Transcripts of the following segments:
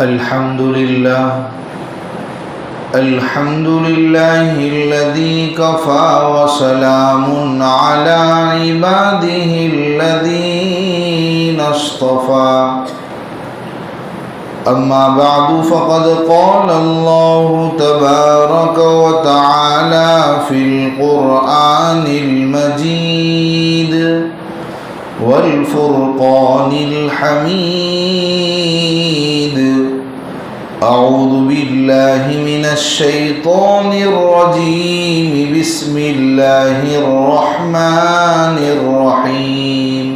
الحمد لله الذي كفى وسلام على عباده الذين اصطفى أما بعد فقد قال الله تبارك وتعالى في القرآن المجيد والفرقان الحميد أعوذ بالله من الشيطان الرجيم بسم الله الرحمن الرحيم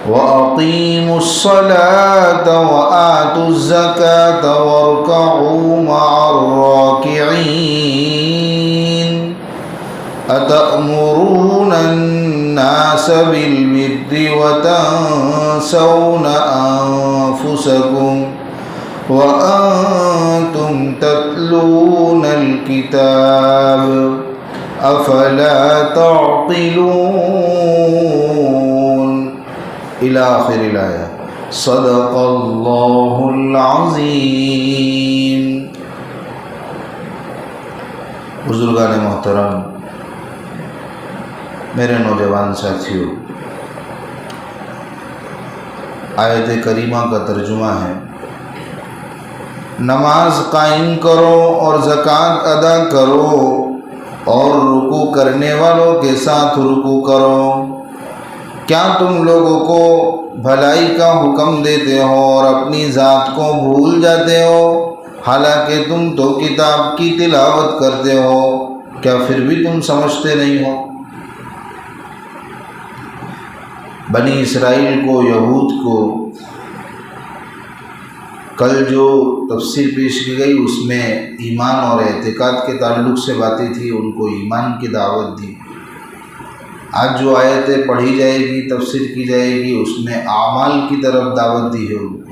وأقيموا الصلاة وآتوا الزكاة واركعوا مع الراكعين أتأمرون الناس بالبر وتنسون أنفسكم وأنتم تتلون الكتاب أفلا تعقلون إلى آخر الآية صدق الله العظيم. بزرگان محترم، میرے نوجوان ساتھیوں، آیت کریمہ کا ترجمہ ہے نماز قائم کرو اور زکوٰۃ ادا کرو اور رکوع کرنے والوں کے ساتھ رکوع کرو. کیا تم لوگوں کو بھلائی کا حکم دیتے ہو اور اپنی ذات کو بھول جاتے ہو حالانکہ تم تو کتاب کی تلاوت کرتے ہو؟ کیا پھر بھی تم سمجھتے نہیں ہو؟ بنی اسرائیل کو، یہود کو کل جو تفسیر پیش کی گئی اس میں ایمان اور اعتقاد کے تعلق سے باتیں تھی، ان کو ایمان کی دعوت دی. آج جو آیتیں پڑھی جائے گی، تفسیر کی جائے گی، اس میں اعمال کی طرف دعوت دی ہے. ان کو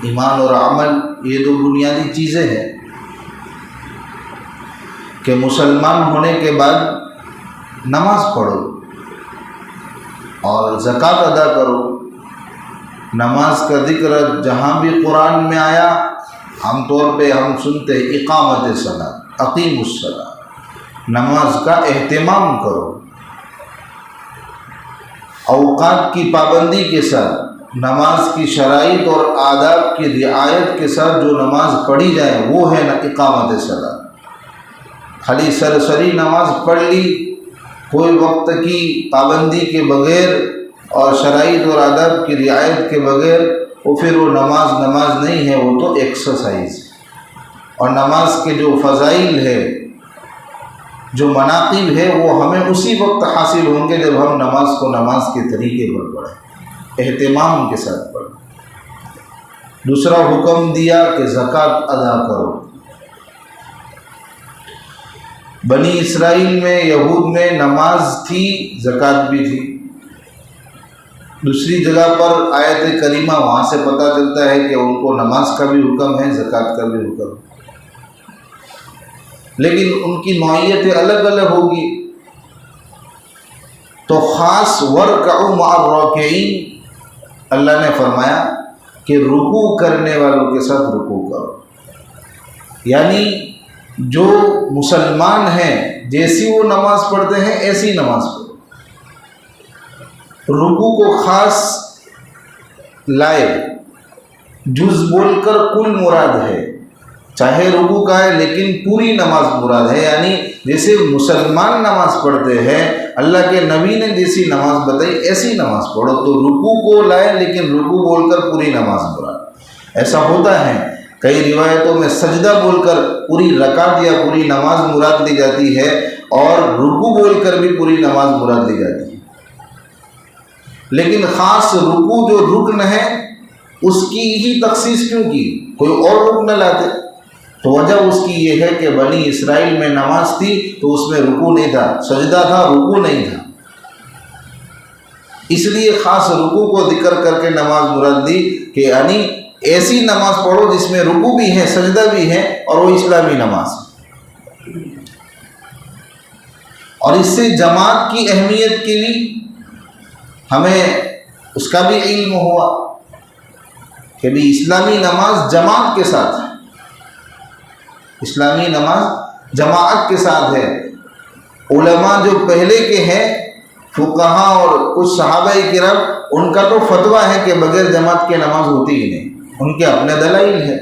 ایمان اور عمل یہ دو بنیادی چیزیں ہیں کہ مسلمان ہونے کے بعد نماز پڑھو اور زکوٰۃ ادا کرو. نماز کا ذکر جہاں بھی قرآن میں آیا عام طور پہ ہم سنتے ہیں اقامت صلاۃ، اقیم الصلاۃ، نماز کا اہتمام کرو. اوقات کی پابندی کے ساتھ، نماز کی شرائط اور آداب کی رعایت کے ساتھ جو نماز پڑھی جائے وہ ہے اقامت صلاۃ. خالی سرسری نماز پڑھ لی کوئی وقت کی پابندی کے بغیر اور شرائط اور آداب کی رعایت کے بغیر، وہ پھر وہ نماز نہیں ہے، وہ تو ایکسرسائز. اور نماز کے جو فضائل ہے، جو مناقب ہے، وہ ہمیں اسی وقت حاصل ہوں گے جب ہم نماز کو نماز کے طریقے پر پڑھیں، اہتمام کے ساتھ پڑھیں. دوسرا حکم دیا کہ زکوٰۃ ادا کرو. بنی اسرائیل میں، یہود میں نماز تھی، زکوٰۃ بھی تھی. دوسری جگہ پر آیت کریمہ وہاں سے پتہ چلتا ہے کہ ان کو نماز کا بھی حکم ہے، زکوٰۃ کا بھی حکم ہے، لیکن ان کی نوعیتیں الگ الگ ہوگی. تو خاص وَارْكَعُوا مَعَ الرَّاكِعِينَ اللہ نے فرمایا کہ رکوع کرنے والوں کے ساتھ رکوع کرو. یعنی جو مسلمان ہیں جیسی وہ نماز پڑھتے ہیں ایسی نماز پڑھو. رکوع کو خاص لائے، جز بول کر کل مراد ہے، چاہے رکوع کا ہے لیکن پوری نماز مراد ہے. یعنی جیسے مسلمان نماز پڑھتے ہیں، اللہ کے نبی نے جیسی نماز بتائی ایسی نماز پڑھو. تو رکوع کو لائے لیکن رکوع بول کر پوری نماز مراد. ایسا ہوتا ہے کئی روایتوں میں سجدہ بول کر پوری رکعت یا پوری نماز مراد لی جاتی ہے اور رکوع بول کر بھی پوری نماز مراد لی جاتی ہے. لیکن خاص رکوع جو رکن ہے اس کی ہی تخصیص کیوں کی؟ کوئی اور رکن نہ لاتے؟ تو وجہ اس کی یہ ہے کہ بنی اسرائیل میں نماز تھی تو اس میں رکوع نہیں تھا، سجدہ تھا، رکوع نہیں تھا. اس لیے خاص رکوع کو ذکر کر کے نماز مراد دی کہ یعنی ایسی نماز پڑھو جس میں رکوع بھی ہے، سجدہ بھی ہے اور وہ اسلامی نماز. اور اس سے جماعت کی اہمیت کی بھی ہمیں اس کا بھی علم ہوا کہ کہ بھی اسلامی نماز جماعت کے ساتھ ہے، اسلامی نماز جماعت کے ساتھ ہے۔ علماء جو پہلے کے ہیں، فقہاء اور کچھ صحابہ کرام، ان کا تو فتویٰ ہے کہ بغیر جماعت کے نماز ہوتی ہی نہیں، ان کے اپنے دلائل ہے۔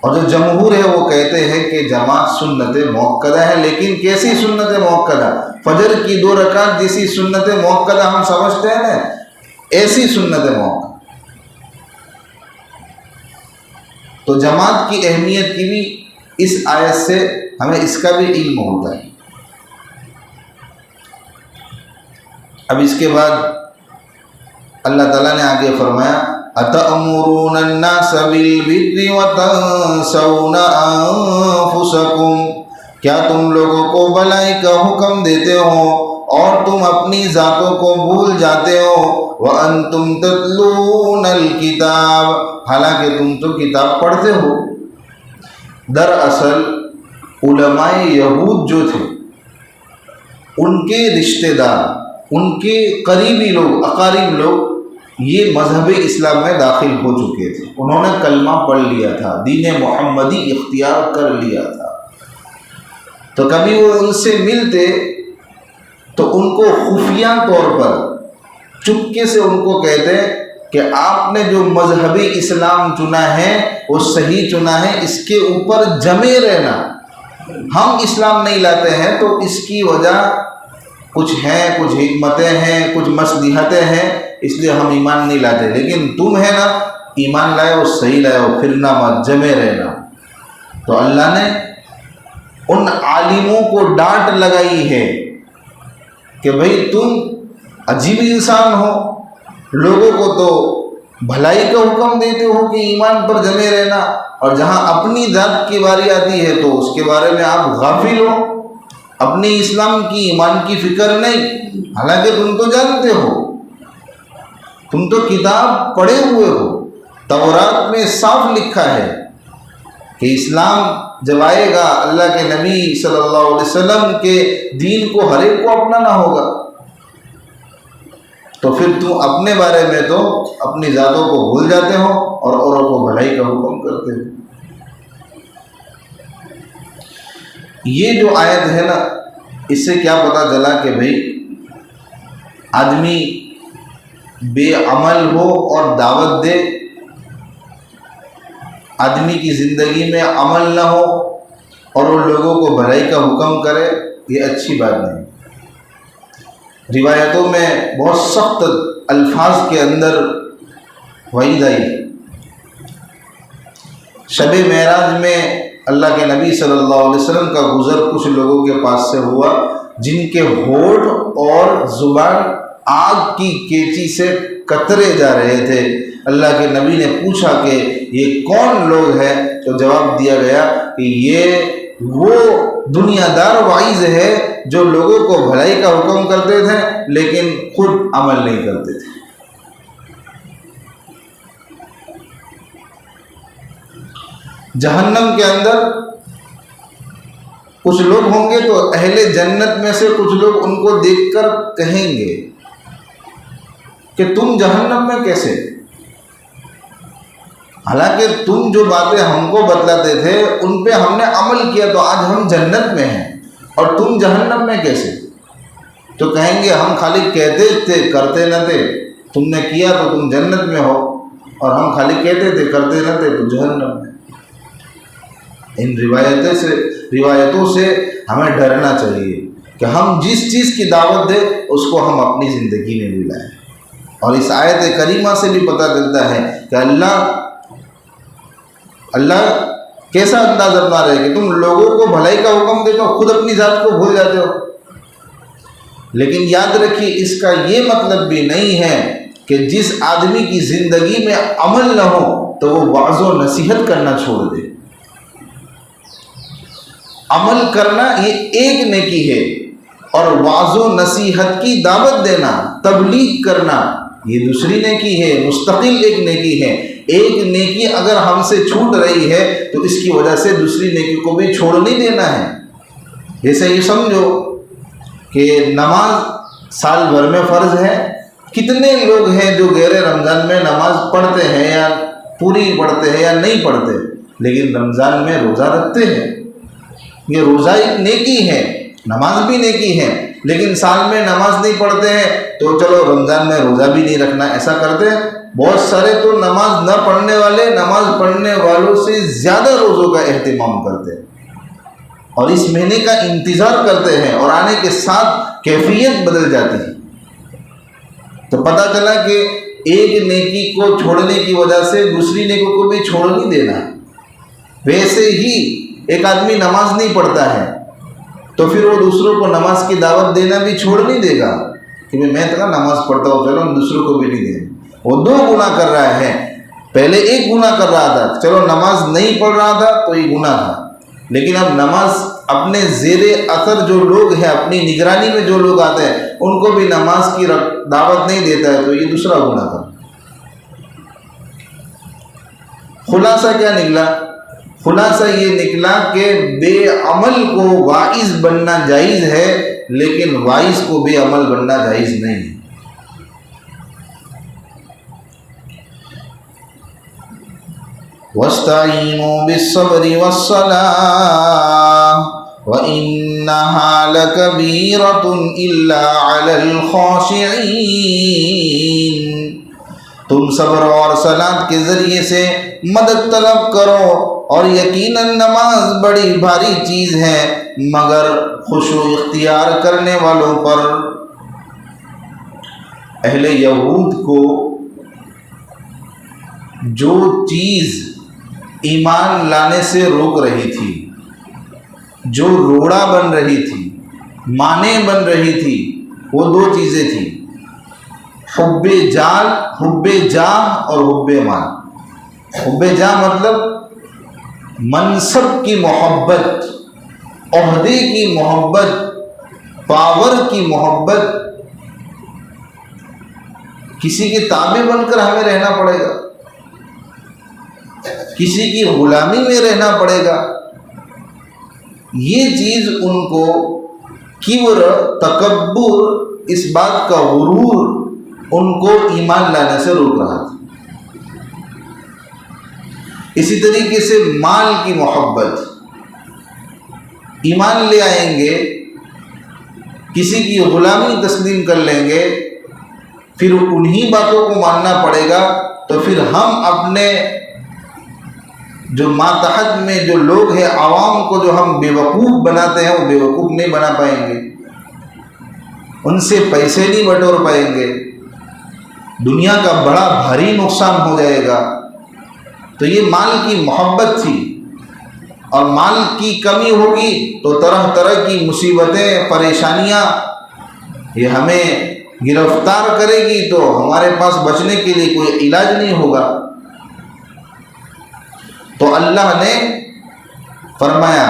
اور جو جمہور ہے وہ کہتے ہیں کہ جماعت سنت موقدہ ہے، لیکن کیسی سنت موقدہ؟ فجر کی 2 رکعت جیسی سنت موقدہ ہم سمجھتے ہیں نا، ایسی سنت موقدہ۔ تو جماعت کی اہمیت کی بھی اس آیت سے ہمیں اس کا بھی علم ہوتا ہے۔ اب اس کے بعد اللہ تعالیٰ نے آگے فرمایا أَتَأْمُرُونَ النَّاسَ بِالْبِرِّ وَتَنْسَوْنَ أَنفُسَكُمْ، کیا تم لوگوں کو بھلائی کا حکم دیتے ہو اور تم اپنی ذاتوں کو بھول جاتے ہو، وَأَنْتُمْ تَتْلُونَ الْكِتَابَ، حالانکہ تم تو کتاب پڑھتے ہو۔ دراصل علماء یہود جو تھے، ان کے رشتہ دار، ان کے قریبی لوگ، اقارب لوگ، یہ مذہب اسلام میں داخل ہو چکے تھے، انہوں نے کلمہ پڑھ لیا تھا، دین محمدی اختیار کر لیا تھا۔ تو کبھی وہ ان سے ملتے تو ان کو خفیہ طور پر چپکے سے ان کو کہتے کہ آپ نے جو مذہبی اسلام چنا ہے وہ صحیح چنا ہے، اس کے اوپر جمے رہنا، ہم اسلام نہیں لاتے ہیں تو اس کی وجہ کچھ ہیں، کچھ حکمتیں ہیں، کچھ مصلحتیں ہیں، اس لیے ہم ایمان نہیں لاتے، لیکن تم ہے نا ایمان لائے ہو، صحیح لائے ہو، پھرنا مت، جمے رہنا۔ تو اللہ نے ان عالموں کو ڈانٹ لگائی ہے کہ بھئی تم عجیب انسان ہو، لوگوں کو تو بھلائی کا حکم دیتے ہو کہ ایمان پر جمے رہنا، اور جہاں اپنی ذات کی باری آتی ہے تو اس کے بارے میں آپ غافل ہو، اپنی اسلام کی، ایمان کی فکر نہیں، حالانکہ تم تو جانتے ہو، تم تو کتاب پڑھے ہوئے ہو، تورات میں صاف لکھا ہے کہ اسلام جب آئے گا اللہ کے نبی صلی اللہ علیہ وسلم کے دین کو ہر ایک کو اپنانا ہوگا، تو پھر تم اپنے بارے میں تو اپنی ذاتوں کو بھول جاتے ہو اور اوروں کو بھلائی کا حکم کرتے ہو۔ یہ جو آیت ہے نا، اس سے کیا پتہ چلا کہ بھئی آدمی بے عمل ہو اور دعوت دے، آدمی کی زندگی میں عمل نہ ہو اور وہ لوگوں کو بھلائی کا حکم کرے، یہ اچھی بات نہیں۔ روایتوں میں بہت سخت الفاظ کے اندر وعید آئی۔ شب معراج میں اللہ کے نبی صلی اللہ علیہ وسلم کا گزر کچھ لوگوں کے پاس سے ہوا جن کے ہونٹ اور زبان آگ کی کیچی سے قطرے جا رہے تھے۔ اللہ کے نبی نے پوچھا کہ یہ کون لوگ ہیں؟ تو جواب دیا گیا کہ یہ وہ دنیا دار واعظ ہے جو لوگوں کو بھلائی کا حکم کرتے تھے لیکن خود عمل نہیں کرتے تھے۔ جہنم کے اندر کچھ لوگ ہوں گے تو اہل جنت میں سے کچھ لوگ ان کو دیکھ کر کہیں گے کہ تم جہنم میں کیسے؟ حالانکہ تم جو باتیں ہم کو بتلاتے تھے ان پہ ہم نے عمل کیا تو آج ہم جنت میں ہیں، اور تم جہنم میں کیسے؟ تو کہیں گے ہم خالی کہتے تھے کرتے نہ تھے، تم نے کیا تو تم جنت میں ہو، اور ہم خالی کہتے تھے کرتے نہ تھے تو جہنم میں۔ ان روایتوں سے ہمیں ڈرنا چاہیے کہ ہم جس چیز کی دعوت دیں اس کو ہم اپنی زندگی میں بھی لائیں۔ اور اس آیت کریمہ سے بھی پتہ چلتا ہے کہ اللہ کیسا انداز اپنا رہے کہ تم لوگوں کو بھلائی کا حکم دیتے ہو، خود اپنی ذات کو بھول جاتے ہو۔ لیکن یاد رکھیے اس کا یہ مطلب بھی نہیں ہے کہ جس آدمی کی زندگی میں عمل نہ ہو تو وہ وعظ و نصیحت کرنا چھوڑ دے۔ عمل کرنا یہ ایک نیکی ہے، اور وعظ و نصیحت کی دعوت دینا، تبلیغ کرنا، یہ دوسری نیکی ہے، مستقل ایک نیکی ہے۔ ایک نیکی اگر ہم سے چھوٹ رہی ہے تو اس کی وجہ سے دوسری نیکی کو بھی چھوڑ نہیں دینا ہے۔ جیسے یہ سمجھو کہ نماز سال بھر میں فرض ہے، کتنے لوگ ہیں جو غیر رمضان میں نماز پڑھتے ہیں یا پوری پڑھتے ہیں یا نہیں پڑھتے، لیکن رمضان میں روزہ رکھتے ہیں. یہ روزہ ایک نیکی ہے، نماز بھی نیکی ہے، لیکن سال میں نماز نہیں پڑھتے ہیں تو چلو رمضان میں روزہ بھی نہیں رکھنا، ایسا کرتے ہیں. بہت سارے تو نماز نہ پڑھنے والے نماز پڑھنے والوں سے زیادہ روزوں کا اہتمام کرتے ہیں اور اس مہینے کا انتظار کرتے ہیں، اور آنے کے ساتھ کیفیت بدل جاتی ہے. تو پتہ چلا کہ ایک نیکی کو چھوڑنے کی وجہ سے دوسری نیکی کو بھی چھوڑ نہیں دینا. ویسے ہی ایک آدمی نماز نہیں پڑھتا ہے تو پھر وہ دوسروں کو نماز کی دعوت دینا بھی چھوڑ نہیں دے گا کہ میں تو نماز پڑھتا ہوں، چلو دوسروں کو بھی نہیں دیں. وہ دو گناہ کر رہا ہے. پہلے ایک گناہ کر رہا تھا، چلو نماز نہیں پڑھ رہا تھا تو یہ گناہ تھا، لیکن اب نماز اپنے زیر اثر جو لوگ ہیں، اپنی نگرانی میں جو لوگ آتے ہیں ان کو بھی نماز کی دعوت نہیں دیتا ہے تو یہ دوسرا گناہ تھا. خلاصہ کیا نکلا؟ خلاصہ یہ نکلا کہ بے عمل کو واعظ بننا جائز ہے، لیکن واعظ کو بے عمل بننا جائز نہیں ہے. وَاسْتَعِينُوا بِالصَّبْرِ وَالصَّلَاةِ وَإِنَّهَا لَكَبِيرَةٌ إِلَّا عَلَى الْخَاشِعِينَ. تم صبر اور صلاۃ کے ذریعے سے مدد طلب کرو، اور یقیناً نماز بڑی بھاری چیز ہے مگر خشوع اختیار کرنے والوں پر. اہل یہود کو جو چیز ایمان لانے سے روک رہی تھی، جو روڑا بن رہی تھی، مانے بن رہی تھی، وہ دو چیزیں تھیں: حب جاہ اور حب مال. حب جاہ مطلب منصب کی محبت، عہدے کی محبت، پاور کی محبت. کسی کے تابع بن کر ہمیں رہنا پڑے گا، کسی کی غلامی میں رہنا پڑے گا. یہ چیز ان کو کبر، تکبر، اس بات کا غرور ان کو ایمان لانے سے روک رہا تھا. اسی طریقے سے مال کی محبت. ایمان لے آئیں گے، کسی کی غلامی تسلیم کر لیں گے، پھر انہی باتوں کو ماننا پڑے گا، تو پھر ہم اپنے جو ماتحت میں جو لوگ ہیں، عوام کو جو ہم بیوقوف بناتے ہیں، وہ بیوقوف نہیں بنا پائیں گے، ان سے پیسے نہیں بٹور پائیں گے، دنیا کا بڑا بھاری نقصان ہو جائے گا. تو یہ مال کی محبت تھی، اور مال کی کمی ہوگی تو طرح طرح کی مصیبتیں، پریشانیاں یہ ہمیں گرفتار کرے گی، تو ہمارے پاس بچنے کے لیے کوئی علاج نہیں ہوگا. تو اللہ نے فرمایا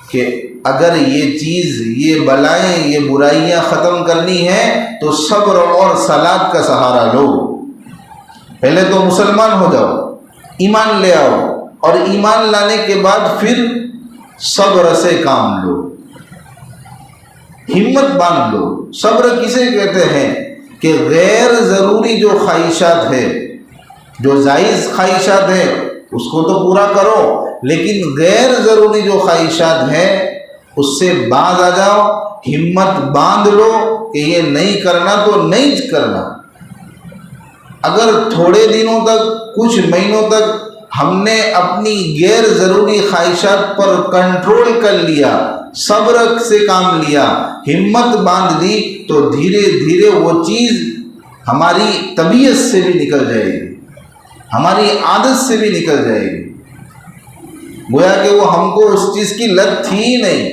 کہ اگر یہ چیز، یہ بلائیں، یہ برائیاں ختم کرنی ہے تو صبر اور صلاۃ کا سہارا لو. پہلے تو مسلمان ہو جاؤ، ایمان لے آؤ، اور ایمان لانے کے بعد پھر صبر سے کام لو، ہمت باندھ لو. صبر کسے کہتے ہیں؟ کہ غیر ضروری جو خواہشات ہے، جو جائز خواہشات ہیں اس کو تو پورا کرو، لیکن غیر ضروری جو خواہشات ہیں اس سے باز آ جاؤ، ہمت باندھ لو کہ یہ نہیں کرنا تو نہیں کرنا. اگر تھوڑے دنوں تک، کچھ مہینوں تک ہم نے اپنی غیر ضروری خواہشات پر کنٹرول کر لیا، صبر سے کام لیا، ہمت باندھ دی، تو دھیرے دھیرے وہ چیز ہماری طبیعت سے بھی نکل جائے گی، ہماری عادت سے بھی نکل جائے گی. گویا کہ وہ ہم کو اس چیز کی لت تھی ہی نہیں.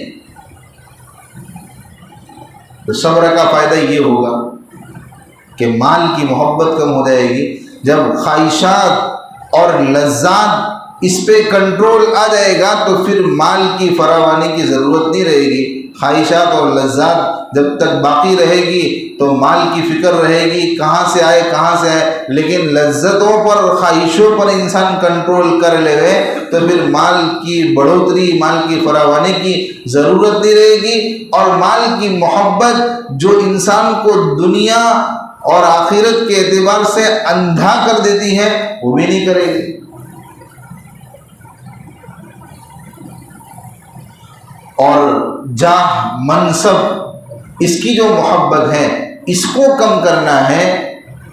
تو صبر کا فائدہ یہ ہوگا کہ مال کی محبت کم ہو جائے گی. جب خواہشات اور لذات اس پہ کنٹرول آ جائے گا تو پھر مال کی فراوانی کی ضرورت نہیں رہے گی. خواہشات اور لذات جب تک باقی رہے گی تو مال کی فکر رہے گی، کہاں سے آئے کہاں سے آئے. لیکن لذتوں پر، خواہشوں پر انسان کنٹرول کر لے گئے تو پھر مال کی بڑھوتری، مال کی فراوانی کی ضرورت نہیں رہے گی. اور مال کی محبت جو انسان کو دنیا اور آخرت کے اعتبار سے اندھا کر دیتی ہے وہ بھی نہیں کرے گی۔ اور جاہ منصب اس کی جو محبت ہے اس کو کم کرنا ہے۔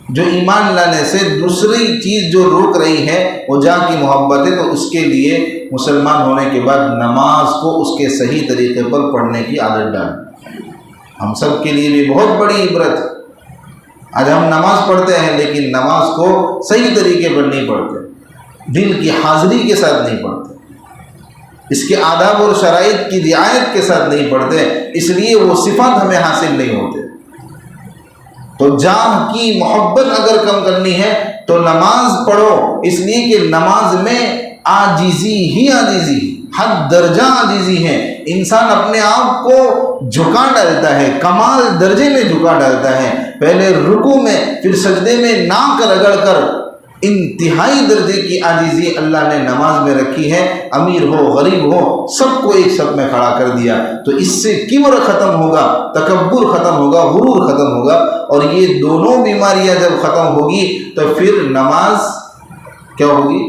جو ایمان لانے سے دوسری چیز جو روک رہی ہے وہ جاہ کی محبت ہے، تو اس کے لیے مسلمان ہونے کے بعد نماز کو اس کے صحیح طریقے پر پڑھنے کی عادت ڈالیں۔ ہم سب کے لیے بھی بہت بڑی عبرت۔ آج ہم نماز پڑھتے ہیں لیکن نماز کو صحیح طریقے پر نہیں پڑھتے، دل کی حاضری کے ساتھ نہیں پڑھتے، اس کے آداب اور شرائط کی رعایت کے ساتھ نہیں پڑھتے، اس لیے وہ صفات ہمیں حاصل نہیں ہوتے۔ تو جاہ کی محبت اگر کم کرنی ہے تو نماز پڑھو، اس لیے کہ نماز میں عاجزی ہی عاجزی، حد درجہ عاجزی ہے۔ انسان اپنے آپ کو جھکا ڈالتا ہے، کمال درجے میں جھکا ڈالتا ہے، پہلے رکوع میں پھر سجدے میں ناک رگڑ کر انتہائی درجے کی عاجزی اللہ نے نماز میں رکھی ہے۔ امیر ہو غریب ہو سب کو ایک صف میں کھڑا کر دیا، تو اس سے کبر ختم ہوگا، تکبر ختم ہوگا، غرور ختم ہوگا، اور یہ دونوں بیماریاں جب ختم ہوگی تو پھر نماز کیا ہوگی؟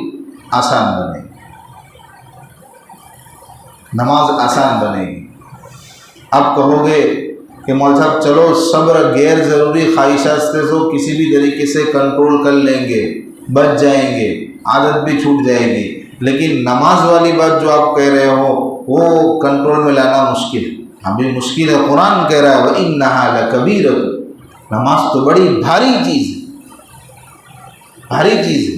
آسان بنے گی، نماز آسان بنے گی۔ اب کہو گے کہ مولوی صاحب چلو صبر غیر ضروری خواہشات سے تو کسی بھی طریقے سے کنٹرول کر لیں گے، بچ جائیں گے، عادت بھی چھوٹ جائے گی، لیکن نماز والی بات جو آپ کہہ رہے ہو وہ کنٹرول میں لانا مشکل ہے۔ ابھی مشکل ہے، قرآن کہہ رہا ہے وَإِنَّهَا لَكَبِيرَةٌ، نماز تو بڑی بھاری چیز ہے، بھاری چیز ہے،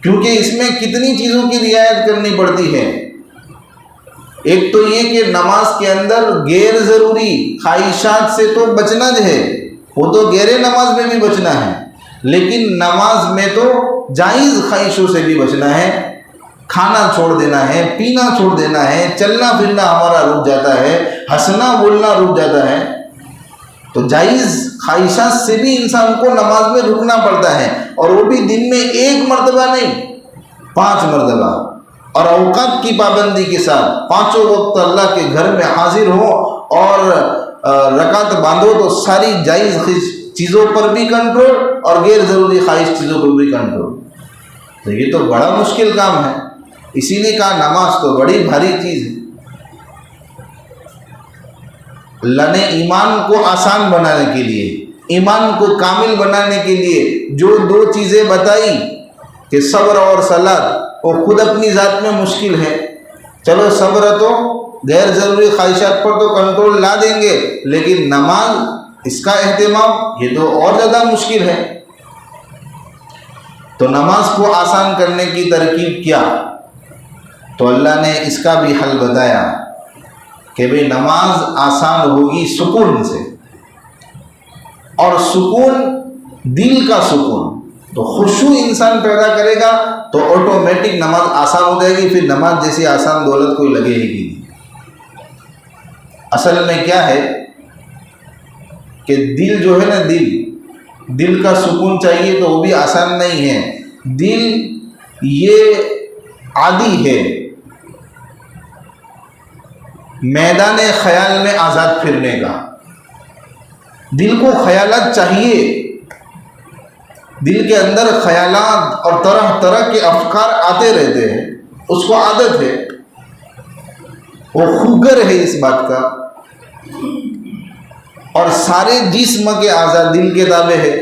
کیونکہ اس میں کتنی چیزوں کی رعایت کرنی پڑتی ہے۔ ایک تو یہ کہ نماز کے اندر غیر ضروری خواہشات سے تو بچنا جو ہے وہ تو غیر نماز میں بھی بچنا ہے، لیکن نماز میں تو جائز خواہشوں سے بھی بچنا ہے۔ کھانا چھوڑ دینا ہے، پینا چھوڑ دینا ہے، چلنا پھرنا ہمارا رک جاتا ہے، ہنسنا بولنا رک جاتا ہے، تو جائز خواہشات سے بھی انسان کو نماز میں رکنا پڑتا ہے، اور وہ بھی دن میں ایک مرتبہ نہیں، 5 مرتبہ، اور اوقات کی پابندی کے ساتھ 5 وقت اللہ کے گھر میں حاضر ہو اور رکعت باندھو، تو ساری جائز چیزوں پر بھی کنٹرول اور غیر ضروری خواہش چیزوں پر بھی کنٹرول۔ تو یہ تو بڑا مشکل کام ہے، اسی لیے کہا نماز تو بڑی بھاری چیز ہے۔ اللہ نے ایمان کو آسان بنانے کے لیے، ایمان کو کامل بنانے کے لیے جو 2 چیزیں بتائی کہ صبر اور صلاۃ، وہ خود اپنی ذات میں مشکل ہے۔ چلو صبر تو غیر ضروری خواہشات پر تو کنٹرول لا دیں گے، لیکن نماز اس کا اہتمام یہ تو اور زیادہ مشکل ہے۔ تو نماز کو آسان کرنے کی ترکیب کیا؟ تو اللہ نے اس کا بھی حل بتایا کہ بھئی نماز آسان ہوگی سکون سے، اور سکون دل کا سکون، تو خشوع انسان پیدا کرے گا تو آٹومیٹک نماز آسان ہو جائے گی، پھر نماز جیسی آسان دولت کوئی لگے گی نہیں۔ اصل میں کیا ہے کہ دل جو ہے نا، دل کا سکون چاہیے تو وہ بھی آسان نہیں ہے۔ دل یہ عادی ہے میدان خیال میں آزاد پھرنے کا، دل کو خیالات چاہیے، دل کے اندر خیالات اور طرح طرح کے افکار آتے رہتے ہیں، اس کو عادت ہے، وہ خوگر ہے اس بات کا، اور سارے جسم کے اعضاء دل کے تابع ہے،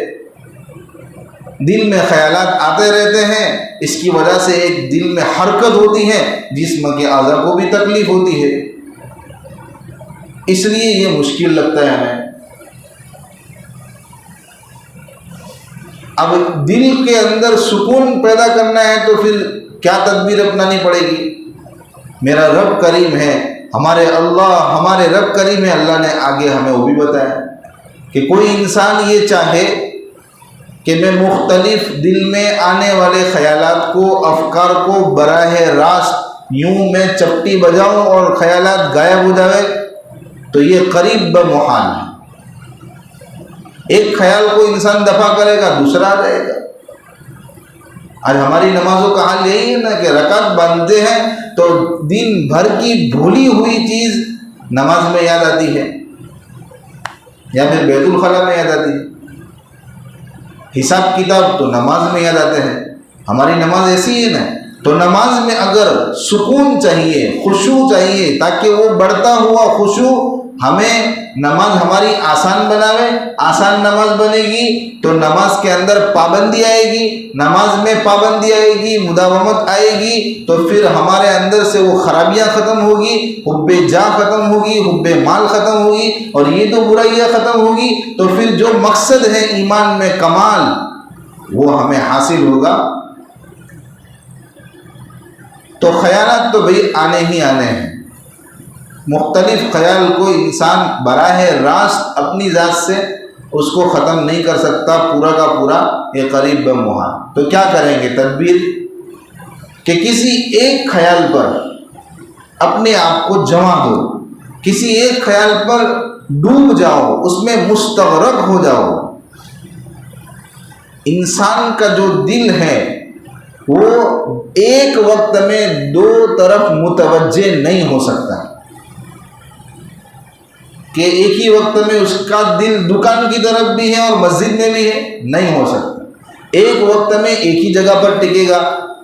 دل میں خیالات آتے رہتے ہیں، اس کی وجہ سے ایک دل میں حرکت ہوتی ہے، جسم کے اعضاء کو بھی تکلیف ہوتی ہے، اس لیے یہ مشکل لگتا ہے ہمیں۔ اب دل کے اندر سکون پیدا کرنا ہے تو پھر کیا تدبیر اپنانی پڑے گی؟ میرا رب کریم ہے، ہمارے رب کریم ہے، اللہ نے آگے ہمیں وہ بھی بتایا کہ کوئی انسان یہ چاہے کہ میں مختلف دل میں آنے والے خیالات کو، افکار کو براہ راست یوں میں چپٹی بجاؤں اور خیالات غائب ہو جائے، تو یہ قریب بمحال ہے۔ ایک خیال کو انسان دفع کرے گا دوسرا آ جائے گا۔ آج ہماری نمازوں کا حال یہی ہے نا کہ رکعت باندھتے ہیں تو دن بھر کی بھولی ہوئی چیز نماز میں یاد آتی ہے، یا پھر بیت الخلاء میں یاد آتی ہے۔ حساب کتاب تو نماز میں یاد آتے ہیں. ہماری نماز ایسی ہے نا. تو نماز میں اگر سکون چاہیے، خشوع چاہیے، تاکہ وہ بڑھتا ہوا خشوع ہمیں نماز ہماری آسان بناوے، آسان نماز بنے گی تو نماز کے اندر پابندی آئے گی. نماز میں پابندی آئے گی، مداومت آئے گی، تو پھر ہمارے اندر سے وہ خرابیاں ختم ہوگی، حب جاہ ختم ہوگی، حب مال ختم ہوگی، اور یہ تو برائیاں ختم ہوگی. تو پھر جو مقصد ہے ایمان میں کمال، وہ ہمیں حاصل ہوگا. تو خیالات تو بھئی آنے ہی آنے ہیں. مختلف خیال کو انسان براہ راست اپنی ذات سے اس کو ختم نہیں کر سکتا پورا کا پورا، یہ قریب بے محال. تو کیا کریں گے تدبیر؟ کہ کسی ایک خیال پر اپنے آپ کو جما دو، کسی ایک خیال پر ڈوب جاؤ، اس میں مستغرق ہو جاؤ. انسان کا جو دل ہے وہ ایک وقت میں دو طرف متوجہ نہیں ہو سکتا، کہ ایک ہی وقت میں اس کا دل دکان کی طرف بھی ہے اور مسجد میں بھی ہے، نہیں ہو سکتا. ایک وقت میں ایک ہی جگہ پر ٹکے گا.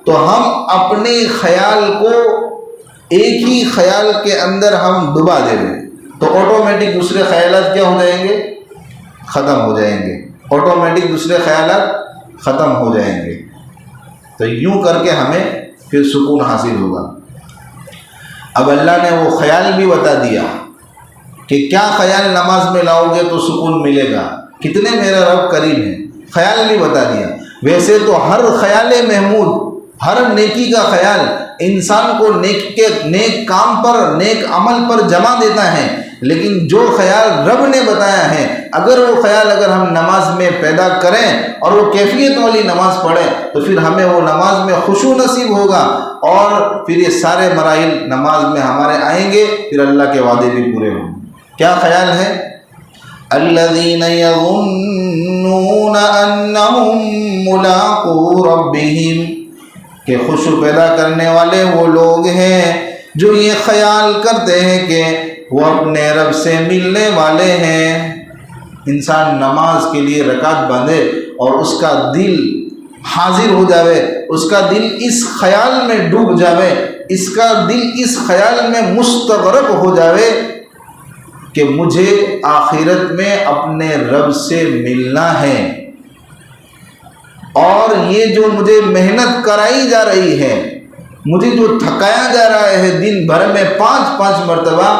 تو ہم اپنے خیال کو ایک ہی خیال کے اندر ہم ڈبا دیں گے تو آٹومیٹک دوسرے خیالات کیا ہو جائیں گے؟ ختم ہو جائیں گے. آٹومیٹک دوسرے خیالات ختم ہو جائیں گے. تو یوں کر کے ہمیں پھر سکون حاصل ہوگا. اب اللہ نے وہ خیال بھی بتا دیا کہ کیا خیال نماز میں لاؤ گے تو سکون ملے گا، کتنے میرا رب کریم ہے. خیال بھی بتا دیا. ویسے تو ہر خیال محمود، ہر نیکی کا خیال انسان کو نیک کام پر، نیک عمل پر جمع دیتا ہے. لیکن جو خیال رب نے بتایا ہے، اگر وہ خیال اگر ہم نماز میں پیدا کریں اور وہ کیفیت والی نماز پڑھیں تو پھر ہمیں وہ نماز میں خشوع نصیب ہوگا، اور پھر یہ سارے مراحل نماز میں ہمارے آئیں گے، پھر اللہ کے وعدے بھی پورے ہوں گے. کیا خیال ہے؟ الذین یظنون انہم ملاقو ربہم، کہ خشوع پیدا کرنے والے وہ لوگ ہیں جو یہ خیال کرتے ہیں کہ وہ اپنے رب سے ملنے والے ہیں. انسان نماز کے لیے رکعت باندھے اور اس کا دل حاضر ہو جاوے، اس کا دل اس خیال میں ڈوب جاوے، اس کا دل اس خیال میں مستغرق ہو جاوے کہ مجھے آخرت میں اپنے رب سے ملنا ہے، اور یہ جو مجھے محنت کرائی جا رہی ہے، مجھے جو تھکایا جا رہا ہے دن بھر میں 5 مرتبہ،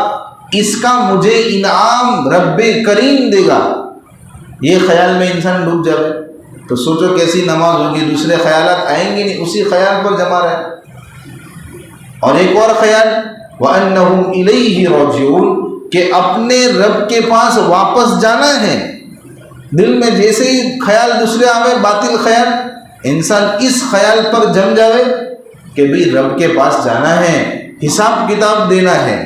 اس کا مجھے انعام رب کریم دے گا. یہ خیال میں انسان ڈوب جائے تو سوچو کیسی نماز ہوگی. دوسرے خیالات آئیں گے نہیں، اسی خیال پر جمع رہے. اور ایک اور خیال وَأَنَّهُمْ إِلَيْهِ رَاجِعُونَ، کہ اپنے رب کے پاس واپس جانا ہے. دل میں جیسے ہی خیال دوسرے آوے، باطل خیال، انسان اس خیال پر جم جاوے کہ بھی رب کے پاس جانا ہے، حساب کتاب دینا ہے.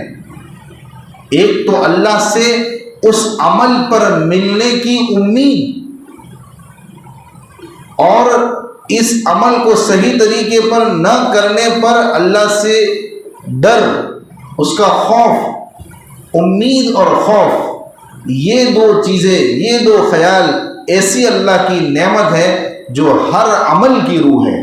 ایک تو اللہ سے اس عمل پر ملنے کی امید، اور اس عمل کو صحیح طریقے پر نہ کرنے پر اللہ سے ڈر، اس کا خوف، امید اور خوف. یہ دو چیزیں، یہ دو خیال ایسی اللہ کی نعمت ہے جو ہر عمل کی روح ہے.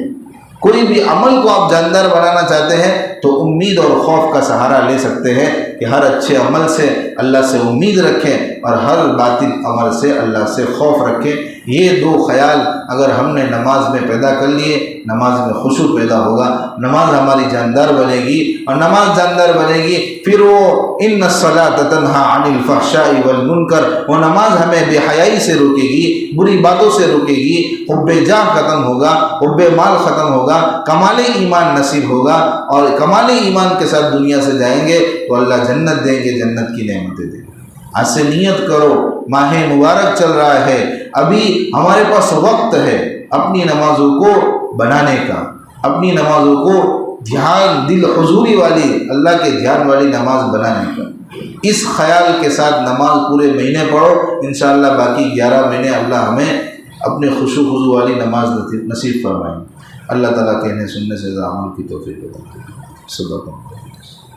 کوئی بھی عمل کو آپ جاندار بنانا چاہتے ہیں تو امید اور خوف کا سہارا لے سکتے ہیں کہ ہر اچھے عمل سے اللہ سے امید رکھیں اور ہر باطل عمل سے اللہ سے خوف رکھیں. یہ دو خیال اگر ہم نے نماز میں پیدا کر لیے، نماز میں خشوع پیدا ہوگا، نماز ہماری جاندار بنے گی. اور نماز جاندار بنے گی پھر وہ ان الصلاۃ تنہی عن الفحشاء والمنکر، وہ نماز ہمیں بے حیائی سے روکے گی، بری باتوں سے روکے گی. حب جاہ ختم ہوگا، حب مال ختم ہوگا، کمال ایمان نصیب ہوگا، اور کمال ایمان کے ساتھ دنیا سے جائیں گے تو اللہ جنت دیں گے، جنت کی نعمتیں دیں گے. آج سے نیت کرو، ماہ مبارک چل رہا ہے، ابھی ہمارے پاس وقت ہے اپنی نمازوں کو بنانے کا، اپنی نمازوں کو دھیان، دل حضوری والی، اللہ کے دھیان والی نماز بنانے کا. اس خیال کے ساتھ نماز پورے مہینے پڑھو، انشاءاللہ باقی 11 مہینے اللہ ہمیں اپنے خشوع خضوع والی نماز نصیب فرمائیں. اللہ تعالیٰ کہنے سننے سے عمل کی توفیق عطا فرمائے. صدق اللہ.